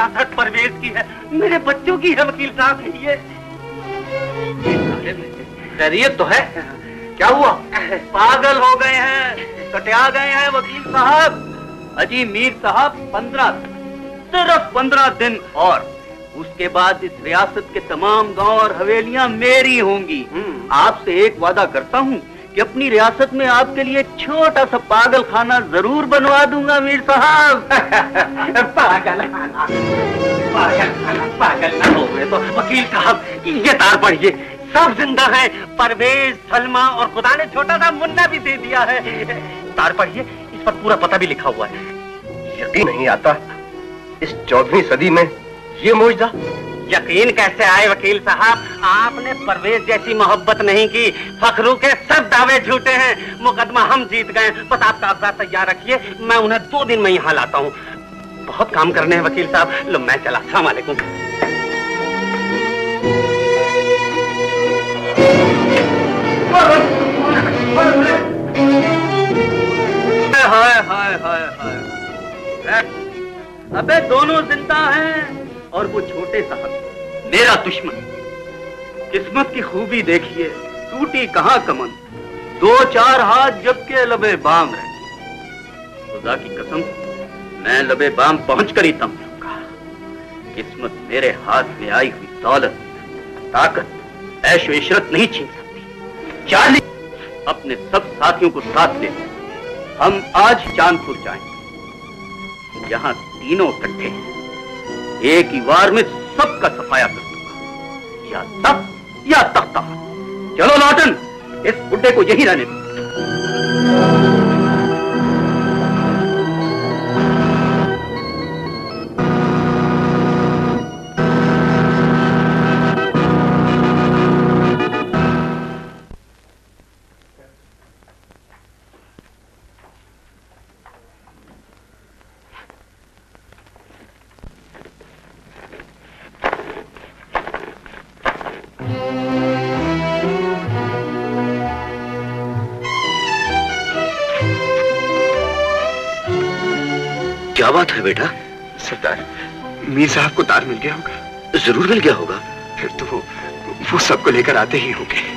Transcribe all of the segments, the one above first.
रियासत परवेज की है, मेरे बच्चों की है वकील साहब। ये खैरियत तो है? क्या हुआ? पागल हो गए हैं, कटिया गए हैं वकील साहब। अजी मीर साहब, 15 सिर्फ 15 दिन और उसके बाद इस रियासत के तमाम गांव और हवेलियां मेरी होंगी। आपसे एक वादा करता हूँ कि अपनी रियासत में आपके लिए छोटा सा पागल खाना जरूर बनवा दूंगा मीर साहब। पागल खाना, पागल खाना, पागल ना हो गए तो वकील साहब ये तार पढ़िए, सब जिंदा है, परवेज, सलमा और खुदा ने छोटा सा मुन्ना भी दे दिया है। तार पढ़िए, इस पर पूरा पता भी लिखा हुआ है। यकीन नहीं आता इस 14वीं सदी में ये मौजूदा। यकीन कैसे आए वकील साहब, आपने परवेज जैसी मोहब्बत नहीं की। फखरू के सब दावे झूठे हैं, मुकदमा हम जीत गए। बस आप कागजात तैयार रखिए, मैं उन्हें 2 दिन में यहाँ लाता हूँ। बहुत काम करने हैं वकील साहब, लो मैं चला। अस्सलाम वालेकुम। हाय हाय हाय हाय, अबे दोनों जिंदा हैं और वो छोटे साहब मेरा दुश्मन। किस्मत की खूबी देखिए, टूटी कहां कमन, 2-4 हाथ जबके लबे बाम रहे। खुदा की कसम, मैं लबे बाम पहुंचकर ही तम लूंगा। किस्मत मेरे हाथ में आई हुई दौलत, ताकत, ऐशो इशरत नहीं छीन सकती। चार्ली, अपने सब साथियों को साथ ले हम आज चांदपुर जाएंगे। यहाँ तीनों इकट्ठे हैं, एक ही वार में सबका सफाया कर दूंगा, या तब या तख्ता। चलो लौटन, इस बुड्ढे को यहीं रहने दो। क्या बात है बेटा? सरदार, मीर साहब को तार मिल गया होगा। जरूर मिल गया होगा। फिर तो वो सबको लेकर आते ही होंगे।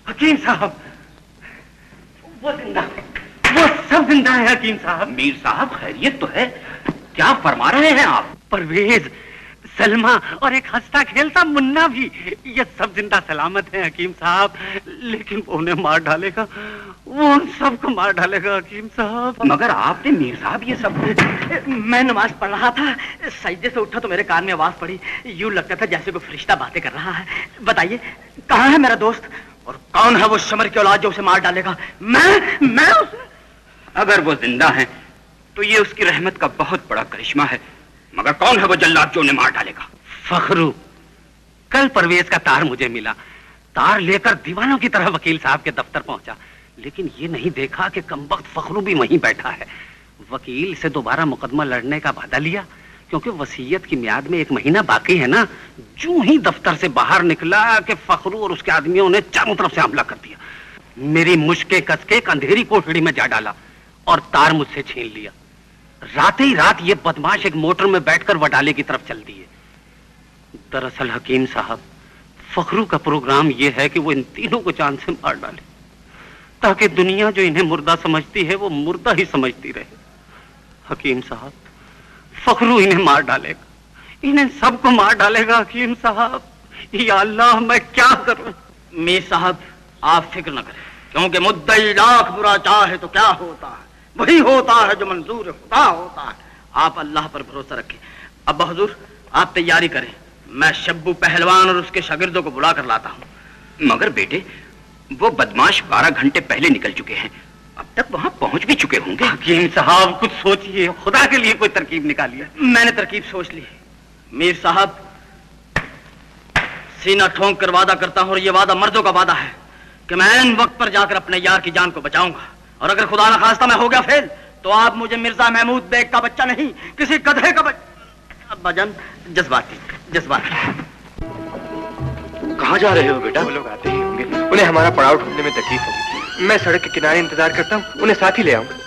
हकीम साहब, वो जिंदा, वो सब जिंदा है हकीम साहब। मीर साहब, खैरियत तो है? क्या फरमा रहे हैं आप? परवेज, सलमा और एक हंसता खेलता मुन्ना भी, ये सब जिंदा सलामत है हकीम साहब। लेकिन वो उन्हें मार डालेगा, वो उन सबको मार डालेगा हकीम साहब। मगर आपने मीर साहब ये सब? मैं नमाज पढ़ रहा था, सजदे से उठा तो मेरे कान में आवाज पड़ी। यूं लगता था जैसे कोई फरिश्ता बातें कर रहा है। बताइए, कहाँ है मेरा दोस्त और कौन है वो शमर की औलाद जो उसे मार डालेगा? मैं अगर वो जिंदा है तो ये उसकी रहमत का बहुत बड़ा करिश्मा है। मगर कौन है वो जल्लाद जो उन्हें मार डालेगा? फखरू, कल परवेज का तार मुझे मिला। तार लेकर दीवानों की तरह वकील साहब के दफ्तर पहुंचा, लेकिन ये नहीं देखा कि कमबख्त फखरू भी वहीं बैठा है। वकील से दोबारा मुकदमा लड़ने का वादा लिया, क्योंकि वसीयत की मियाद में 1 महीना बाकी है ना। जूं ही दफ्तर से बाहर निकला कि फखरू और उसके आदमियों ने चारों तरफ से हमला कर दिया। मेरी मुश्के कस के एक अंधेरी कोठड़ी में जा डाला और तार मुझसे छीन लिया। रात ही रात ये बदमाश एक मोटर में बैठकर वडाले की तरफ चल दिए। दरअसल हकीम साहब, फखरू का प्रोग्राम ये है कि वो इन तीनों को जान से मार डाले, ताकि दुनिया जो इन्हें मुर्दा समझती है वो मुर्दा ही समझती रहे। हकीम साहब, फखरू इन्हें मार डालेगा, इन्हें सबको मार डालेगा हकीम साहब। या अल्लाह, मैं क्या करूं? मीर साहब, आप फिक्र न करें, क्योंकि मुद्दई लाख बुरा चाहे तो क्या होता है, वही होता है जो मंजूर खुदा होता है। आप अल्लाह पर भरोसा रखें। अब्बा हुजूर, आप तैयारी करें, मैं शब्बू पहलवान और उसके शागिर्दों को बुला कर लाता हूँ। मगर बेटे, वो बदमाश 12 घंटे पहले निकल चुके हैं, अब तक वहां पहुंच भी चुके होंगे। हकीम साहब कुछ सोचिए, खुदा के लिए कोई तरकीब निकालिए। मैंने तरकीब सोच ली। मीर साहब, सीना ठोंक कर वादा करता हूं, और ये वादा मर्दों का वादा है कि मैं इन वक्त पर जाकर अपने यार की जान को बचाऊंगा, और अगर खुदा न खास्ता मैं हो गया फेल, तो आप मुझे मिर्जा महमूद बेग का बच्चा नहीं, किसी गधे का बच्चा। अब्बाजान, जज्बाती जज्बाती। कहाँ जा रहे हो बेटा? वो लोग आते ही होंगे, उन्हें हमारा पड़ाव ढूंढने में तकलीफ होगी। मैं सड़क के किनारे इंतजार करता हूँ, उन्हें साथ ही ले आऊंगा।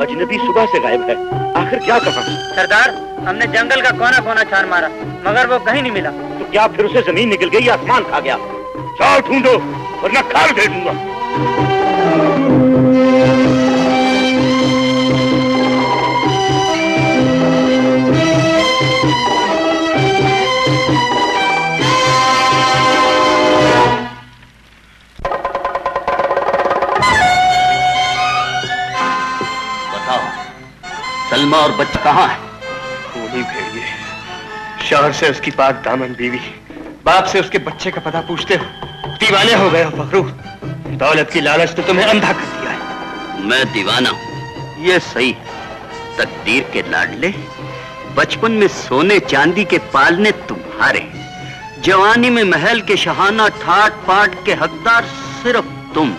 अजनबी सुबह से गायब है, आखिर क्या कहा? सरदार, हमने जंगल का कोना कोना छान मारा, मगर वो कहीं नहीं मिला। तो क्या फिर उसे जमीन निकल गई या आसमान खा गया? जाओ ढूंढो, वरना खाल दे दूंगा। सलमा और बच्चा कहाँ है? खूनी भेड़िए, शहर से उसकी पाक दामन बीवी, बाप से उसके बच्चे का पता पूछते हो? दीवाने हो गए हो फखरू। दौलत की लालच तो तुम्हें अंधा कर दिया है। मैं दीवाना हूँ, ये सही है। तकदीर के लाडले, बचपन में सोने चांदी के पालने तुम्हारे, जवानी में महल के शहाना ठाट पाट के हकदार सिर्फ तुम।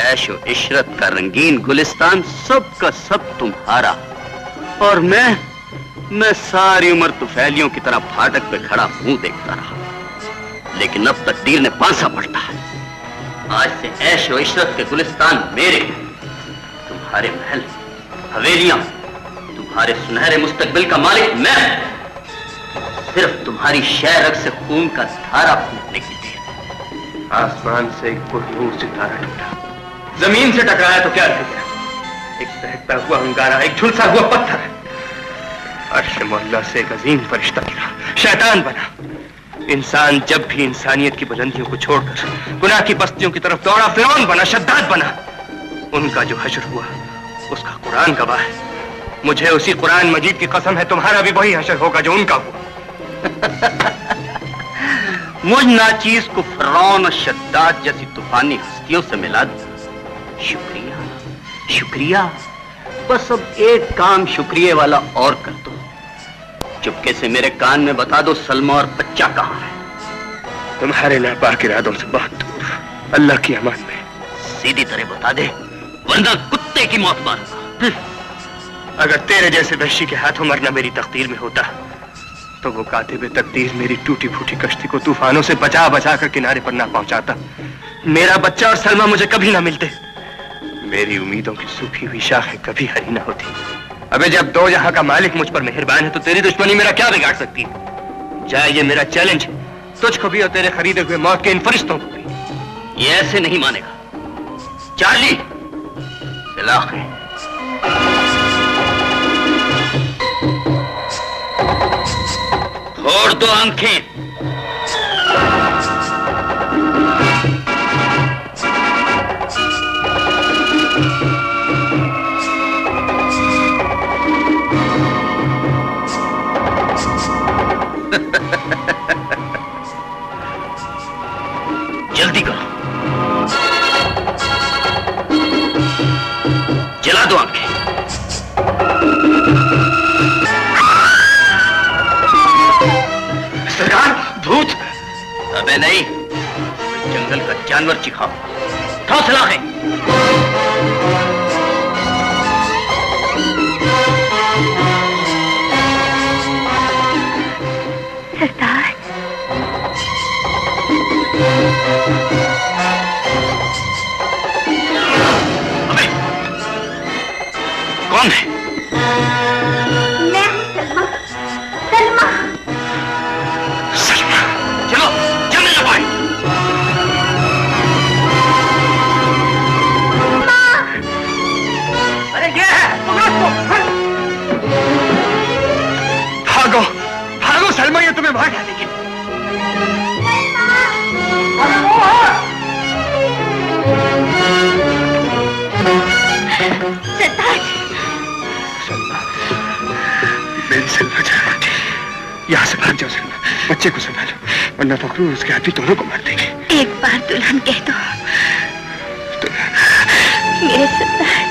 ऐश और इशरत का रंगीन गुलिस्तान सब का सब तुम्हारा, और मैं सारी उम्र तुफैलियों की तरह फाटक पे खड़ा मुंह देखता रहा। लेकिन अब तकदीर ने पांसा पलटा है। आज से ऐश और इशरत के गुलिस्तान मेरे हैं। तुम्हारे महल, हवेलियां, तुम्हारे सुनहरे मुस्तकबिल का मालिक मैं। सिर्फ तुम्हारी शह रग से खून का धारा फूटने की देर। आसमान से एक पुरनूर सितारा टूटा, जमीन से टकराया तो क्या रह गया? एक बहकता हुआ अंगारा, एक झुलसा हुआ पत्थर। अर्श मोहल्ला से एक अजीम फरिश्ता गिरा, शैतान बना। इंसान जब भी इंसानियत की बुलंदियों को छोड़कर गुनाह की बस्तियों की तरफ दौड़ा, फिरौन बना, शद्दाद बना। उनका जो हश्र हुआ उसका कुरान गवाह है। मुझे उसी कुरान मजीद की कसम है, तुम्हारा भी वही हश्र होगा जो उनका हुआ। मुझ नाचीज को फिरौन और शद्दाद जैसी तूफानी हस्तियों से मिला दो। शुक्रिया, शुक्रिया। बस अब एक काम शुक्रिया वाला और कर दो। चुपके से मेरे कान में बता दो, सलमा और बच्चा कहाँ है? तुम्हारे नापाक इरादों से बहुत दूर, अल्लाह की अमान में। सीधी तरह बता दे, वरना कुत्ते की मौत मारूंगा। अगर तेरे जैसे वहशी के हाथों मरना मेरी तकदीर में होता, तो वो कातिब तकदीर मेरी टूटी फूटी कश्ती को तूफानों से बचा बचा कर किनारे पर ना पहुंचाता। मेरा बच्चा और सलमा मुझे कभी ना मिलते। मेरी उम्मीदों की सूखी हुई शाखें कभी हरी ना होती। अबे जब दो जहां का मालिक मुझ पर मेहरबान है, तो तेरी दुश्मनी मेरा क्या बिगाड़ सकती है? जाए, ये मेरा चैलेंज है, तुझको भी और तेरे खरीदे हुए मौत के इन फरिश्तों को भी। ये ऐसे नहीं मानेगा। चार्ली, इलाके फोड़ दो आंखें। जल्दी करो, जला दो आंखें। मैं नहीं, जंगल का जानवर चिखाओ। हौसला है। सरदार, अबे, कौन है? मैं हूँ सलमा। सलमा, सलमा, चलो चलने ना पाए। अरे ये है, पकड़ो उसको। भागो भागो सलमा, ये तुम्हें मार डालेगी। अरे वो है। सरदार, सलमा, मेरी सलमा जान थी। यहाँ से भाग जाओ सलमा, बच्चे को संभालो, वरना फखरू और उसके आदमी दोनों को मार देंगे। एक बार दुल्हन कह दो। दुल्हन? मेरे सरदार।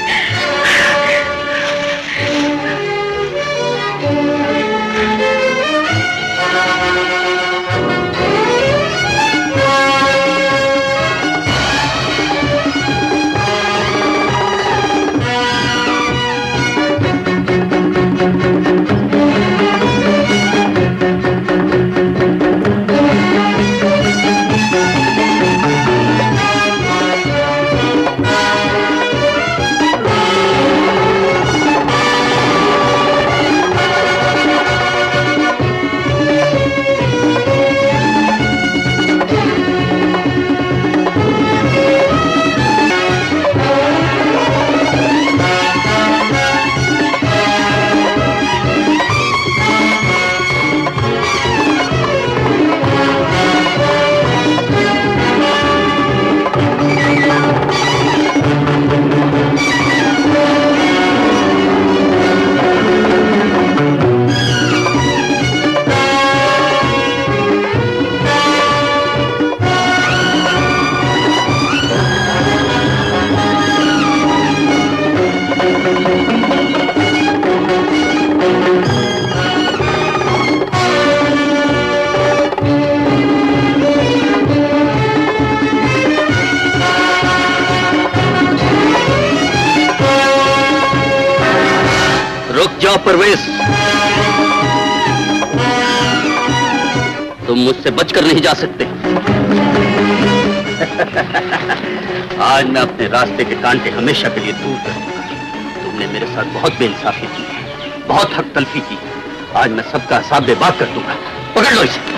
जाओ परवेज, तुम मुझसे बचकर नहीं जा सकते। आज मैं अपने रास्ते के कांटे हमेशा के लिए दूर कर दूंगा। तुमने मेरे साथ बहुत बेइंसाफी की, बहुत हक तलफी की। आज मैं सबका हिसाब बेबाक कर दूंगा। पकड़ लो इसे।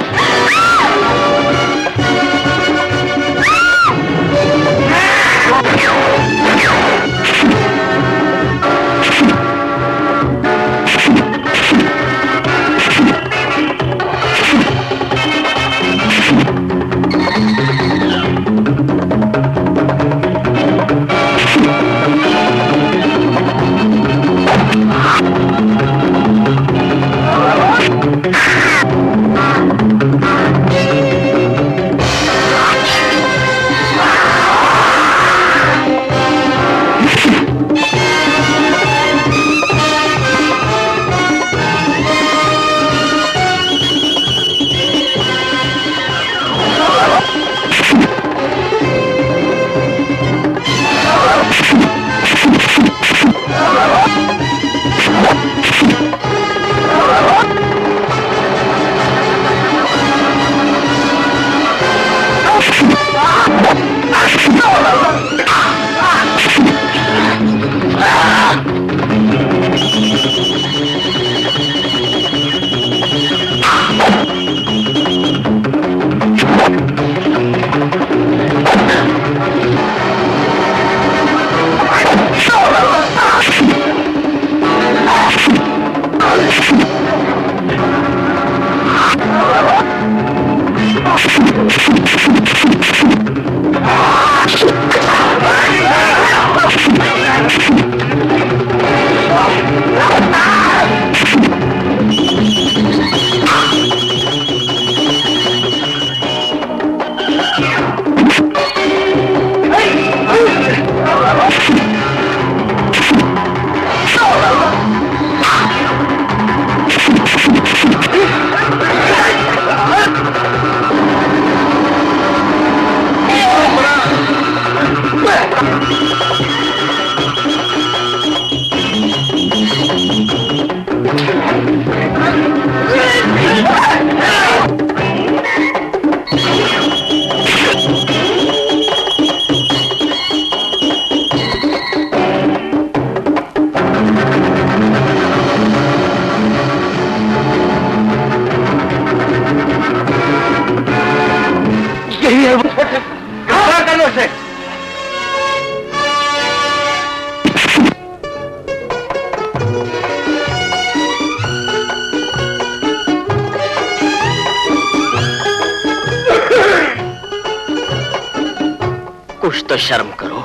तो शर्म करो,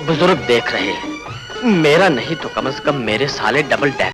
बुजुर्ग देख रहे हैं। मेरा नहीं तो कम से कम मेरे साले डबल डैक